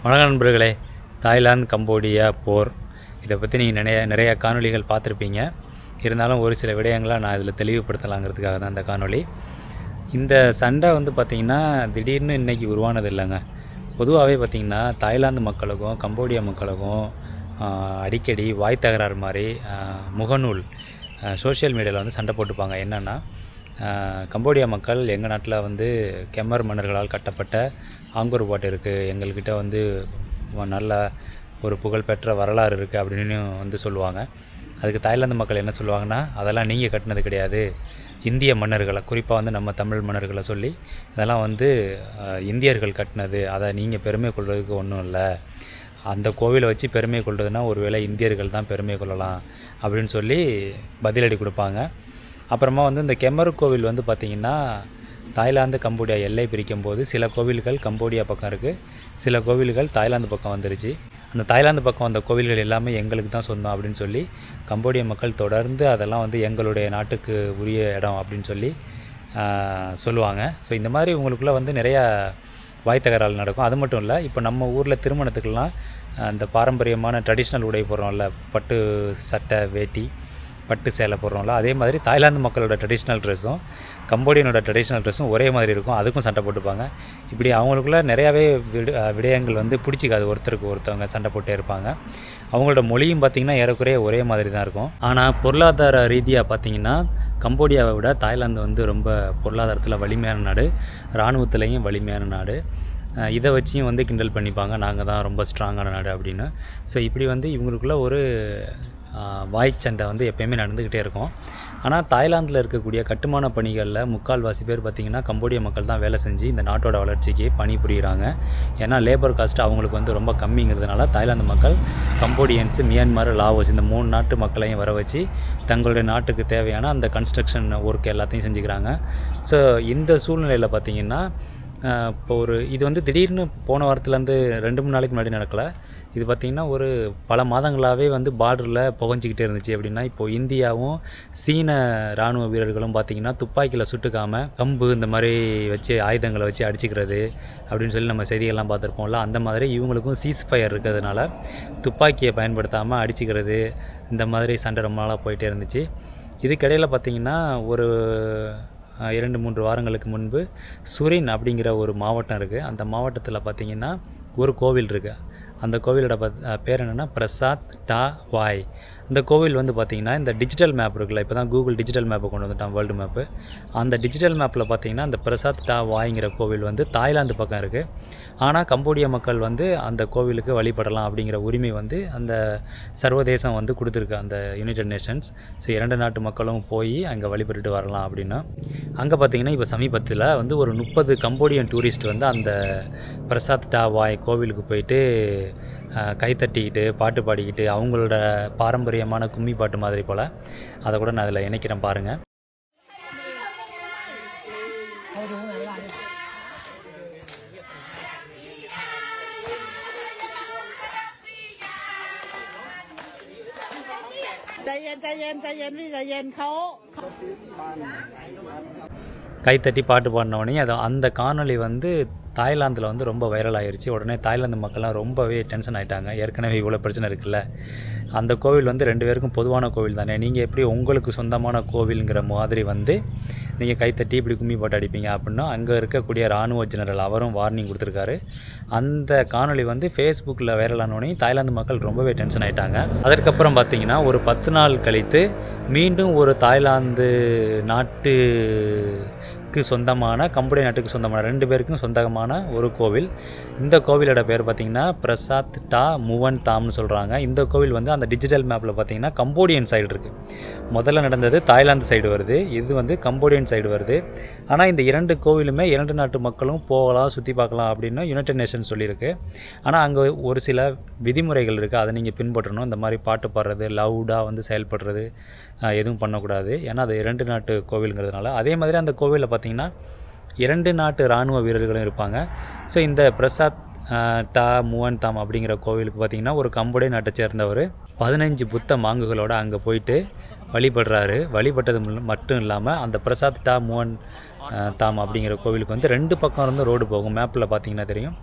வணக்கம் நண்பர்களே. Thailand Cambodia போர் இதை பற்றி நீங்கள் நிறைய காணொளிகள் பார்த்துருப்பீங்க. இருந்தாலும் ஒரு சில விடயங்களை நான் இதில் தெளிவுபடுத்தலாங்கிறதுக்காக தான் இந்த காணொளி. இந்த சண்டை பார்த்திங்கன்னா திடீர்னு இன்றைக்கி உருவானது இல்லைங்க. பொதுவாகவே பார்த்திங்கன்னா தாய்லாந்து மக்களுக்கும் கம்போடியா மக்களுக்கும் அடிக்கடி வாய் தகராறு மாதிரி முகநூல் சோஷியல் மீடியாவில் சண்டை போட்டுப்பாங்க. என்னென்னா, கம்போடியா மக்கள் எங்கள் நாட்டில் கெமர் மன்னர்களால் கட்டப்பட்ட ஆங்கூர் பாட்டு இருக்குது, எங்கள்கிட்ட நல்ல ஒரு புகழ்பெற்ற வரலாறு இருக்குது அப்படின்னு சொல்லுவாங்க. அதுக்கு தாய்லாந்து மக்கள் என்ன சொல்லுவாங்கன்னா, அதெல்லாம் நீங்கள் கட்டினது கிடையாது, இந்திய மன்னர்களை, குறிப்பாக நம்ம தமிழ் மன்னர்களை சொல்லி இதெல்லாம் இந்தியர்கள் கட்டினது, அதை நீங்கள் பெருமை கொள்வதுக்கு ஒன்றும் இல்லை, அந்த கோவிலை வச்சு பெருமை கொள்வதுன்னா ஒருவேளை இந்தியர்கள் தான் பெருமை கொள்ளலாம் அப்படின்னு சொல்லி பதிலடி கொடுப்பாங்க. அப்புறமா இந்த கெமர் கோவில் பார்த்திங்கன்னா தாய்லாந்து கம்போடியா எல்லை பிரிக்கும் போது சில கோவில்கள் கம்போடியா பக்கம் இருக்குது, சில கோவில்கள் தாய்லாந்து பக்கம் வந்துருச்சு. அந்த தாய்லாந்து பக்கம் அந்த கோவில்கள் எல்லாமே எங்களுக்கு தான் சொந்தம் அப்படின்னு சொல்லி கம்போடியா மக்கள் தொடர்ந்து அதெல்லாம் எங்களுடைய நாட்டுக்கு உரிய இடம் அப்படின்னு சொல்லி சொல்லுவாங்க. ஸோ இந்த மாதிரி உங்களுக்குள்ளே நிறையா வாய் தகராறு நடக்கும். அது மட்டும் இல்லை, இப்போ நம்ம ஊரில் திருமணத்துக்கெல்லாம் அந்த பாரம்பரியமான ட்ரெடிஷ்னல் உடை போடுறோம்ல, பட்டு சட்டை வேட்டி பட்டு சேலை போடுறோம்ல, அதே மாதிரி தாய்லாந்து மக்களோட ட்ரெடிஷ்னல் ட்ரெஸ்ஸும் கம்போடியனோட ட்ரெடிஷ்னல் ட்ரெஸ்ஸும் ஒரே மாதிரி இருக்கும். அதுக்கும் சண்டை போட்டுப்பாங்க. இப்படி அவங்களுக்குள்ள நிறையாவே விடயங்கள் பிடிச்சிக்காது, ஒருத்தருக்கு ஒருத்தவங்க சண்டை போட்டே இருப்பாங்க. அவங்களோட மொழியும் பார்த்திங்கன்னா ஏறக்குறைய ஒரே மாதிரி தான் இருக்கும். ஆனால் பொருளாதார ரீதியாக பார்த்திங்கன்னா கம்போடியாவை விட தாய்லாந்து ரொம்ப பொருளாதாரத்தில் வலிமையான நாடு, இராணுவத்துலேயும் வலிமையான நாடு. இதை வச்சியும் கிண்டல் பண்ணிப்பாங்க, நாங்கள் தான் ரொம்ப ஸ்ட்ராங்கான நாடு அப்படின்னு. ஸோ இப்படி இவங்களுக்குள்ள ஒரு வாய்ச்சண்டை எப்போயுமே நடந்துக்கிட்டே இருக்கும். ஆனால் தாய்லாந்தில் இருக்கக்கூடிய கட்டுமான பணிகளில் முக்கால்வாசி பேர் பார்த்திங்கன்னா கம்போடியா மக்கள் தான் வேலை செஞ்சு இந்த நாட்டோட வளர்ச்சிக்கு பணிபுரிகிறாங்க. ஏன்னா லேபர் காஸ்ட் அவங்களுக்கு ரொம்ப கம்மிங்கிறதுனால தாய்லாந்து மக்கள் கம்போடியன்ஸு, மியான்மர், லாவோஸ் இந்த 3 நாட்டு மக்களையும் வர வச்சு தங்களுடைய நாட்டுக்கு தேவையான அந்த கன்ஸ்ட்ரக்ஷன் ஒர்க் எல்லாத்தையும் செஞ்சுக்கிறாங்க. ஸோ இந்த சூழ்நிலையில் பார்த்திங்கன்னா இப்போ இது திடீர்னு போன வாரத்துலேருந்து 2-3 நாளைக்கு முன்னாடி நடக்கலை. இது பார்த்திங்கன்னா ஒரு பல மாதங்களாகவே பார்டரில் புகஞ்சிக்கிட்டே இருந்துச்சு. அப்படின்னா இப்போது இந்தியாவும் சீன இராணுவ வீரர்களும் பார்த்திங்கன்னா துப்பாக்கியில் சுட்டுக்காமல் கம்பு இந்த மாதிரி வச்சு ஆயுதங்களை வச்சு அடிச்சுக்கிறது அப்படின்னு சொல்லி நம்ம செய்திகள்லாம் பார்த்துருப்போம்ல. அந்த மாதிரி இவங்களுக்கும் சீஸ்ஃபயர் இருக்கிறதுனால துப்பாக்கியை பயன்படுத்தாமல் அடிச்சுக்கிறது, இந்த மாதிரி சண்டை ரொம்ப நாளாக போயிட்டே இருந்துச்சு. இதுக்கிடையில் பார்த்திங்கன்னா ஒரு 2-3 வாரங்களுக்கு முன்பு சுரின் அப்படிங்கிற ஒரு மாவட்டம் இருக்குது. அந்த மாவட்டத்தில் பார்த்திங்கன்னா ஒரு கோவில் இருக்குது. அந்த கோவிலோட பேர் என்னென்னா பிரசாத் டா வாய். அந்த கோவில் பார்த்திங்கன்னா இந்த டிஜிட்டல் மேப் இருக்குல்ல, இப்போ தான் கூகுள் டிஜிட்டல் மேப்பை கொண்டு வந்துட்டான், வேர்ல்டு மேப்பு. அந்த டிஜிட்டல் மேப்பில் பார்த்திங்கன்னா அந்த பிரசாத் டா வாய்ங்கிற கோவில் தாய்லாந்து பக்கம் இருக்குது. ஆனால் கம்போடியா மக்கள் அந்த கோவிலுக்கு வழிபடலாம் அப்படிங்கிற உரிமை அந்த சர்வதேசம் கொடுத்துருக்கு, அந்த யுனைடெட் நேஷன்ஸ். ஸோ 2 நாட்டு மக்களும் போய் அங்கே வழிபட்டுட்டு வரலாம் அப்படின்னா. அங்கே பார்த்திங்கன்னா இப்போ சமீபத்தில் ஒரு 30 கம்போடியன் டூரிஸ்ட் அந்த பிரசாத் டா வாய் கோவிலுக்கு போயிட்டு கைத்தட்டிக்கிட்டு பாட்டு பாடிக்கிட்டு அவங்களோட பாரம்பரியமான கும்மி பாட்டு மாதிரி போல் அதை கூட நான் அதில் இணைக்கிறேன் பாருங்கள். கைத்தட்டி பாட்டு பாடினவனே அந்த காணொளி தாய்லாந்தில் ரொம்ப வைரல் ஆகிருச்சு. உடனே தாய்லாந்து மக்கள்லாம் ரொம்பவே டென்ஷன் ஆகிட்டாங்க. ஏற்கனவே இவ்வளோ பிரச்சனை இருக்குல்ல, அந்த கோவில் 2 பேருக்கும் பொதுவான கோவில் தானே, நீங்கள் எப்படி உங்களுக்கு சொந்தமான கோவிலுங்கிற மாதிரி நீங்கள் கைத்தட்டி இப்படி கும்மி பாட்டு அடிப்பீங்க அப்படின்னா அங்கே இருக்கக்கூடிய இராணுவ ஜெனரல் அவரும் வார்னிங் கொடுத்துருக்காரு. அந்த காணொளி ஃபேஸ்புக்கில் வைரலானோடனே தாய்லாந்து மக்கள் ரொம்பவே டென்ஷன் ஆகிட்டாங்க. அதற்கப்புறம் பார்த்திங்கன்னா ஒரு 10 நாள் கழித்து மீண்டும் ஒரு தாய்லாந்து நாட்டுக்கு சொந்தமான கம்போடியா நாட்டுக்கு சொந்தமான 2 பேருக்கும் சொந்தமான ஒரு கோவில். இந்த கோவிலோட பேர் பார்த்திங்கன்னா பிரசாத் டா முவன் தாம்னு சொல்கிறாங்க. இந்த கோவில் அந்த டிஜிட்டல் மேப்பில் பார்த்திங்கன்னா கம்போடியன் சைடு இருக்குது. முதல்ல நடந்தது தாய்லாந்து சைடு வருது, இது கம்போடியன் சைடு வருது. ஆனால் இந்த 2 கோவிலுமே 2 நாட்டு மக்களும் போகலாம், சுற்றி பார்க்கலாம் அப்படின்னு யுனைடெட் நேஷன்ஸ் சொல்லியிருக்கு. ஆனால் அங்கே ஒரு சில விதிமுறைகள் இருக்குது, அதை நீங்கள் பின்பற்றணும். இந்த மாதிரி பாட்டு பாடுறது, லவுடாக செயல்படுறது எதுவும் பண்ணக்கூடாது. ஏன்னா அது 2 நாட்டு கோவிலுங்கிறதுனால. அதே மாதிரி அந்த கோவிலில் பார்த்திங்கன்னா 2 நாட்டு இராணுவ வீரர்களும் இருப்பாங்க. ஸோ இந்த பிரசாத் டா முவன் தாம் அப்படிங்கிற கோவிலுக்கு பார்த்திங்கன்னா ஒரு கம்போடியா நாட்டை சேர்ந்தவர் 15 புத்த மாங்குகளோடு அங்கே போயிட்டு வழிபடுறாரு. வழிபட்டது மட்டும் இல்லாமல் அந்த பிரசாத் டா முவன் தாம் அப்படிங்கிற கோவிலுக்கு வந்து 2 பக்கம் இருந்தும் ரோடு போகும். மேப்பில் பார்த்தீங்கன்னா தெரியும்.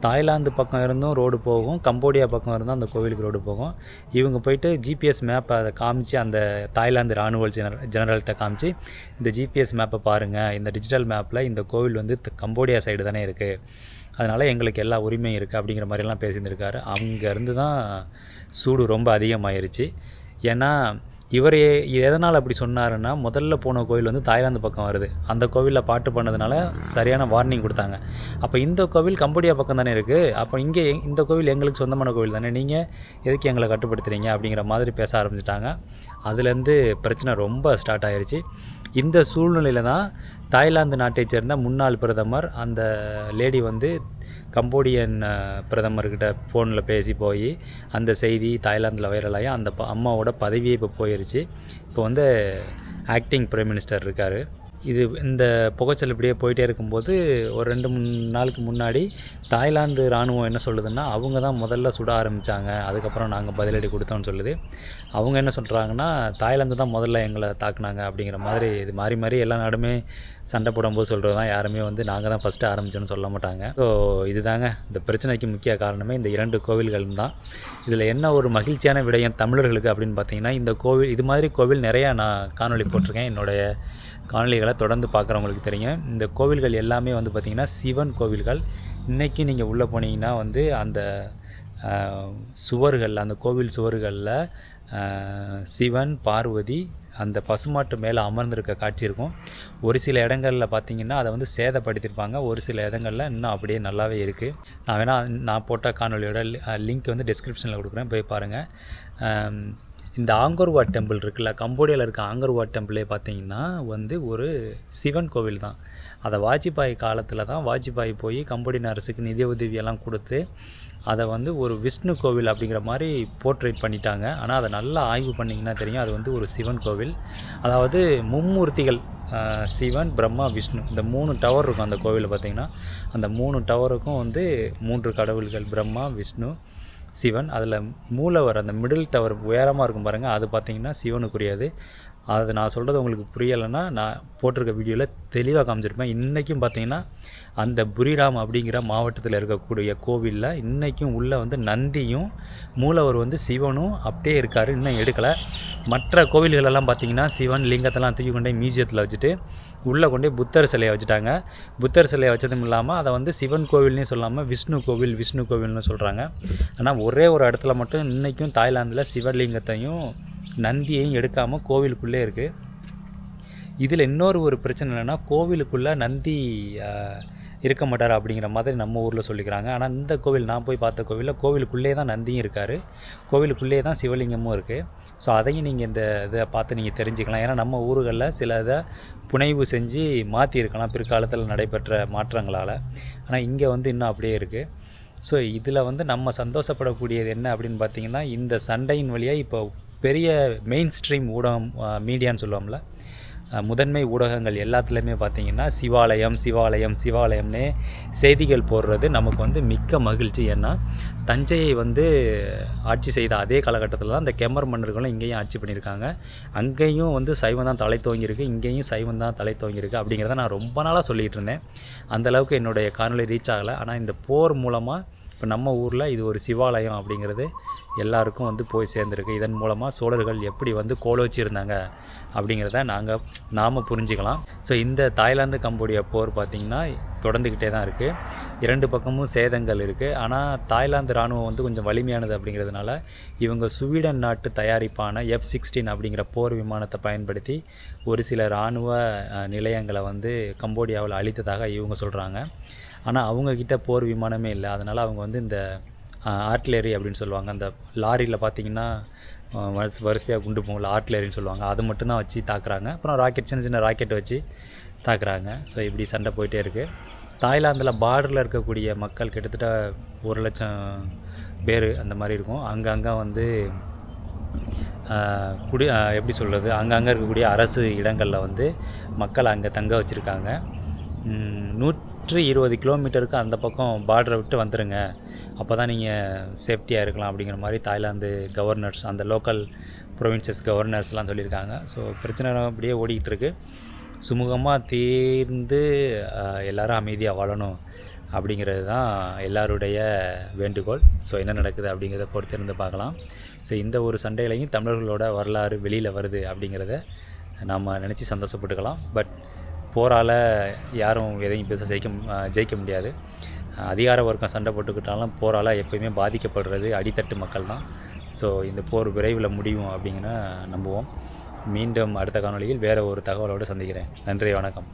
தாய்லாந்து பக்கம் இருந்தும் ரோடு போகும், கம்போடியா பக்கம் இருந்தும் அந்த கோவிலுக்கு ரோடு போகும். இவங்க போயிட்டு ஜிபிஎஸ் மேப்பை அதை காமிச்சு அந்த தாய்லாந்து இராணுவ ஜெனரல்கிட்ட காமிச்சு, இந்த ஜிபிஎஸ் மேப்பை பாருங்கள், இந்த டிஜிட்டல் மேப்பில் இந்த கோவில் வந்து கம்போடியா சைடு தானே இருக்குது, அதனால் எங்களுக்கு எல்லா உரிமையும் இருக்குது அப்படிங்கிற மாதிரிலாம் பேசியிருந்திருக்காரு. அங்கேருந்து தான் சூடு ரொம்ப அதிகமாயிருச்சு. ஏன்னா இவர் எதனால் அப்படி சொன்னாருன்னா, முதல்ல போன கோவில் வந்து தாய்லாந்து பக்கம் வருது, அந்த கோவிலில் பாட்டு பண்ணதுனால சரியான வார்னிங் கொடுத்தாங்க. அப்போ இந்த கோவில் கம்போடியா பக்கம் தானே இருக்குது, அப்போ இங்கே இந்த கோவில் எங்களுக்கு சொந்தமான கோவில் தானே, நீங்கள் எதுக்கு எங்களை கட்டுப்படுத்துகிறீங்க அப்படிங்கிற மாதிரி பேச ஆரம்பிச்சிட்டாங்க. அதுலேருந்து பிரச்சனை ரொம்ப ஸ்டார்ட் ஆகிருச்சு. இந்த சூழ்நிலையில் தான் தாய்லாந்து நாட்டை சேர்ந்த முன்னாள் பிரதமர் அந்த லேடி வந்து கம்போடியன் பிரதமர்கிட்ட ஃபோனில் பேசி போய் அந்த செய்தி தாய்லாந்தில் வைரலாகி அந்த அம்மாவோட பதவியே இப்போ போயிடுச்சு. இப்போ வந்து ஆக்டிங் பிரைம் மினிஸ்டர் இருக்கார். இந்த புகைச்சல் இப்படியே போயிட்டே இருக்கும்போது ஒரு 2-3 நாளுக்கு முன்னாடி தாய்லாந்து இராணுவம் என்ன சொல்லுதுன்னா, அவங்க தான் முதல்ல சுட ஆரம்பித்தாங்க, அதுக்கப்புறம் நாங்கள் பதிலடி கொடுத்தோம்னு சொல்லுது. அவங்க என்ன சொல்கிறாங்கன்னா, தாய்லாந்து தான் முதல்ல எங்களை தாக்குனாங்க அப்படிங்கிற மாதிரி. இது மாறி மாறி எல்லா நாடுமே சண்டை போடும்போது சொல்கிறது தான், யாருமே வந்து நாங்கள் தான் ஃபஸ்ட்டு ஆரம்பித்தோன்னு சொல்ல மாட்டாங்க. ஸோ இதுதாங்க இந்த பிரச்சனைக்கு முக்கிய காரணமே இந்த 2 கோவில்களும் தான். இதில் என்ன ஒரு மகிழ்ச்சியான விடயம் தமிழர்களுக்கு அப்படின்னு பார்த்தீங்கன்னா, இந்த கோவில் இது மாதிரி கோவில் நிறையா நான் காணொலி போட்டிருக்கேன். என்னுடைய காணொலிகளை தொடர்ந்து பார்க்குறவங்களுக்கு தெரியும். இந்த கோவில்கள் எல்லாமே வந்து பார்த்திங்கன்னா சிவன் கோவில்கள். இன்றைக்கி நீங்கள் உள்ளே போனீங்கன்னா வந்து அந்த சுவர்கள், அந்த கோவில் சுவர்களில் சிவன் பார்வதி அந்த பசுமாட்டு மேலே அமர்ந்திருக்க காட்சி இருக்கும். ஒரு சில இடங்களில் பார்த்திங்கன்னா அதை வந்து சேதப்படுத்தியிருப்பாங்க, ஒரு சில இடங்களில் இன்னும் அப்படியே நல்லாவே இருக்குது. நான் போட்ட காணொலியோட லிங்க் வந்து டிஸ்கிரிப்ஷனில் கொடுக்குறேன், போய் பாருங்கள். இந்த ஆங்கர்வாட் டெம்பிள் இருக்குல்ல, கம்போடியாவில் இருக்க ஆங்கர்வாட் டெம்பிளே பார்த்திங்கன்னா வந்து ஒரு சிவன் கோவில் தான். அதை வாஜ்பாய் காலத்தில் தான் வாஜ்பாய் போய் கம்போடியன் அரசுக்கு நிதி உதவியெல்லாம் கொடுத்து அதை வந்து ஒரு விஷ்ணு கோவில் அப்படிங்கிற மாதிரி போர்ட்ரேட் பண்ணிட்டாங்க. ஆனால் அதை நல்லா ஆய்வு பண்ணிங்கன்னா தெரியும், அது வந்து ஒரு சிவன் கோவில். அதாவது மும்மூர்த்திகள், சிவன், பிரம்மா, விஷ்ணு, இந்த 3 டவர் இருக்கும் அந்த கோவிலில் பார்த்திங்கன்னா. அந்த 3 டவருக்கும் வந்து 3 கடவுள்கள், பிரம்மா, விஷ்ணு, சிவன். அதில் மூலவர் அந்த மிடில் டவர் உயரமாக இருக்கும் பாருங்கள், அது பார்த்திங்கன்னா சிவனுக்குரியது. அது நான் சொல்கிறது உங்களுக்கு புரியலைன்னா நான் போட்டிருக்க வீடியோவில் தெளிவாக காமிச்சிருப்பேன். இன்றைக்கும் பார்த்திங்கன்னா அந்த புரிராம் அப்படிங்கிற மாவட்டத்தில் இருக்கக்கூடிய கோவிலில் இன்றைக்கும் உள்ளே வந்து நந்தியும் மூலவர் வந்து சிவனும் அப்படியே இருக்கார், இன்னும் எடுக்கலை. மற்ற கோவில்களெல்லாம் பார்த்திங்கன்னா சிவன் லிங்கத்தெல்லாம் தூக்கி கொண்டே மியூசியத்தில் வச்சுட்டு உள்ளே கொண்டே புத்தர் சிலையை வச்சுட்டாங்க. புத்தர் சிலையை வச்சதும் இல்லாமல் அதை வந்து சிவன் கோவில்னே சொல்லாமல் விஷ்ணு கோவில்னு சொல்கிறாங்க. ஆனால் ஒரே ஒரு இடத்துல மட்டும் இன்றைக்கும் தாய்லாந்தில் சிவலிங்கத்தையும் நந்தியையும் எடுக்காமல் கோவிலுக்குள்ளே இருக்குது. இதில் இன்னொரு ஒரு பிரச்சனை என்னென்னா, கோவிலுக்குள்ளே நந்தி இருக்க மாட்டார் அப்படிங்கிற மாதிரி நம்ம ஊரில் சொல்லிக்கிறாங்க. ஆனால் இந்த கோவில் நான் போய் பார்த்த கோவிலில் கோவிலுக்குள்ளே தான் நந்தியும் இருக்கார், கோவிலுக்குள்ளே தான் சிவலிங்கமும் இருக்குது. ஸோ அதையும் நீங்கள் இந்த இதை பார்த்து நீங்கள் தெரிஞ்சுக்கலாம். ஏன்னா நம்ம ஊர்களில் சில இதை புனைவு செஞ்சு மாற்றிருக்கலாம் பிற்காலத்தில் நடைபெற்ற மாற்றங்களால். ஆனால் இங்கே வந்து இன்னும் அப்படியே இருக்குது. ஸோ இதில் வந்து நம்ம சந்தோஷப்படக்கூடியது என்ன அப்படின்னு பார்த்திங்கன்னா, இந்த சண்டையின் வழியாக இப்போ பெரிய மெயின் ஸ்ட்ரீம் ஊடகம், மீடியான்னு சொல்லுவோம்ல, முதன்மை ஊடகங்கள் எல்லாத்துலேயுமே பார்த்திங்கன்னா சிவாலயம்னே செய்திகள் போடுறது நமக்கு வந்து மிக்க மகிழ்ச்சி. ஏன்னா தஞ்சையை வந்து ஆட்சி செய்த அதே காலகட்டத்தில் தான் இந்த கெமர் மன்னர்களும் இங்கேயும் ஆட்சி பண்ணியிருக்காங்க. அங்கேயும் வந்து சைவம் தான் தலை தோங்கியிருக்கு, இங்கேயும் சைவம் தான் தலை தோங்கியிருக்கு அப்படிங்கிறத நான் ரொம்ப நாளாக சொல்லிகிட்டு இருந்தேன். அந்தளவுக்கு என்னுடைய காணொலி ரீச் ஆகலை. ஆனால் இந்த போர் மூலமாக இப்போ நம்ம ஊரில் இது ஒரு சிவாலயம் அப்படிங்கிறது எல்லாருக்கும் வந்து போய் சேர்ந்துருக்கு. இதன் மூலமாக சோழர்கள் எப்படி வந்து கோலோச்சி இருந்தாங்க அப்படிங்கிறத நாம் புரிஞ்சுக்கலாம். ஸோ இந்த தாய்லாந்து கம்போடியா போர் பார்த்திங்கன்னா தொடர்ந்துக்கிட்டே தான் இருக்குது. 2 பக்கமும் சேதங்கள் இருக்குது. ஆனால் தாய்லாந்து இராணுவம் வந்து கொஞ்சம் வலிமையானது அப்படிங்கிறதுனால இவங்க ஸ்வீடன் நாட்டு தயாரிப்பான F-16 அப்படிங்கிற போர் விமானத்தை பயன்படுத்தி ஒரு சில இராணுவ நிலையங்களை வந்து கம்போடியாவில் அழித்ததாக இவங்க சொல்கிறாங்க. ஆனால் அவங்கக்கிட்ட போர் விமானமே இல்லை. அதனால் அவங்க வந்து இந்த ஆர்ட்லரி அப்படின்னு சொல்லுவாங்க, அந்த லாரியில் பார்த்திங்கன்னா வரிசையாக குண்டு போகல, ஆர்ட்லரின்னு சொல்லுவாங்க, அது மட்டும்தான் வச்சு தாக்குறாங்க. அப்புறம் ராக்கெட், சின்ன ராக்கெட் வச்சு தாக்குறாங்க. ஸோ இப்படி சண்டை போயிட்டே இருக்குது. தாய்லாந்தில் பார்டரில் இருக்கக்கூடிய மக்கள் கிட்டத்தட்ட 1,00,000 பேர் அந்த மாதிரி இருக்கும். அங்கங்கே வந்து எப்படி சொல்கிறது, அங்கங்கே இருக்கக்கூடிய அரசு இடங்களில் வந்து மக்கள் அங்கே தங்க வச்சுருக்காங்க. சுற்றி 20 கிலோமீட்டருக்கு அந்த பக்கம் பார்டரை விட்டு வந்துடுங்க, அப்போ தான் நீங்கள் சேஃப்டியாக இருக்கலாம் அப்படிங்கிற மாதிரி தாய்லாந்து கவர்னர்ஸ், அந்த லோக்கல் ப்ரொவின்சஸ் கவர்னர்ஸ்லாம் சொல்லியிருக்காங்க. ஸோ பிரச்சனை அப்படியே ஓடிக்கிட்டு இருக்கு. சுமூகமாக தீர்ந்து எல்லோரும் அமைதியாக வாழணும் அப்படிங்கிறது தான் எல்லாருடைய வேண்டுகோள். ஸோ என்ன நடக்குது அப்படிங்கிறத பொறுத்திருந்து பார்க்கலாம். ஸோ இந்த ஒரு சண்டையிலையும் தமிழர்களோட வரலாறு வெளியில் வருது அப்படிங்கிறத நாம் நினச்சி சந்தோஷப்பட்டுக்கலாம். பட் போரால் யாரும் எதையும் ஜெயிக்க முடியாது. அதிகார வர்க்கம் சண்டை போட்டுக்கிட்டாலும் போரால் எப்போயுமே பாதிக்கப்படுறது அடித்தட்டு மக்கள் தான். ஸோ இந்த போர் விரைவில் முடியும் அப்படிங்கிற நம்புவோம். மீண்டும் அடுத்த காணொளியில் வேறு ஒரு தகவலோடு சந்திக்கிறேன். நன்றி, வணக்கம்.